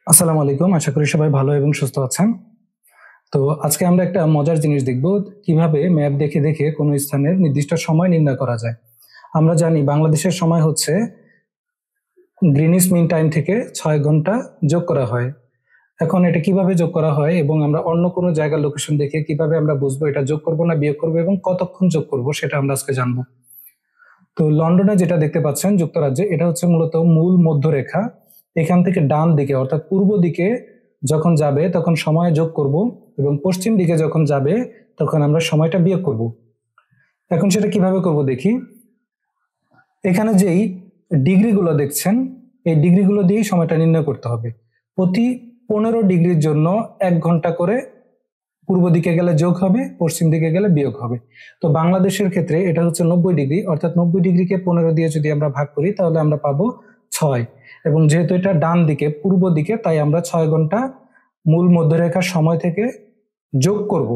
আসসালামু আলাইকুম, আশা করি সবাই ভালো এবং সুস্থ আছেন। তো আজকে আমরা একটা মজার জিনিস দেখব, কিভাবে ম্যাপ দেখে দেখে কোনো স্থানের নির্দিষ্ট সময় নির্ণয় করা যায়। আমরা জানি বাংলাদেশের সময় হচ্ছে গ্রিনিচ মিন টাইম থেকে 6 ঘন্টা যোগ করা হয়। এখন এটা কিভাবে যোগ করা হয় এবং আমরা অন্য কোনো জায়গার লোকেশন দেখে কিভাবে আমরা বুঝবো এটা যোগ করব না বিয়োগ করব এবং কতক্ষণ যোগ করব সেটা আমরা আজকে জানবো। তো লন্ডনে যেটা দেখতে পাচ্ছেন যুক্তরাজ্যে, এটা হচ্ছে মূলত মূল মধ্যরেখা। এখান থেকে ডান দিকে অর্থাৎ পূর্ব দিকে যখন যাবে তখন সময় যোগ করব এবং পশ্চিম দিকে যখন যাবে তখন আমরা সময়টা বিয়োগ করব। এখন সেটা কিভাবে করব দেখি। এখানে যেই ডিগ্রিগুলো দেখছেন, এই ডিগ্রিগুলো দিয়েই সময়টা নির্ণয় করতে হবে। প্রতি 15 ডিগ্রির জন্য 1 ঘন্টা করে পূর্ব দিকে গেলে যোগ হবে, পশ্চিম দিকে গেলে বিয়োগ হবে। তো বাংলাদেশের ক্ষেত্রে এটা হচ্ছে 90 ডিগ্রি, অর্থাৎ 90 ডিগ্রিকে 15 দিয়ে যদি আমরা ভাগ করি তাহলে আমরা পাবো 6। এবং যেহেতু এটা ডান দিকে পূর্ব দিকে, তাই আমরা 6 ঘন্টা মূল মধ্যরেখার সময় থেকে যোগ করব।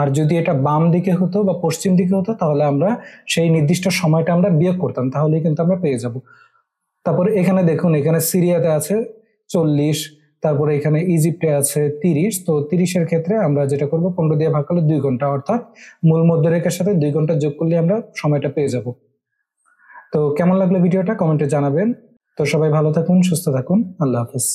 আর যদি এটা বাম দিকে হতো বা পশ্চিম দিকে হতো তাহলে আমরা সেই নির্দিষ্ট সময়টা আমরা বিয়োগ করতাম, তাহলেই কিন্তু আমরা পেয়ে যাব। তারপরে এখানে দেখুন, এখানে সিরিয়াতে আছে 40, তারপরে এখানে ইজিপ্টে আছে 30। তো 30-এর ক্ষেত্রে আমরা যেটা করব, 15 দিয়ে ভাগ করলে 2 ঘন্টা, অর্থাৎ মূল মধ্যরেখার সাথে 2 ঘন্টা যোগ করলে আমরা সময়টা পেয়ে যাব। তো কেমন লাগলো ভিডিওটা কমেন্টে জানাবেন। তো সবাই ভালো থাকুন, সুস্থ থাকুন, আল্লাহ হাফেজ।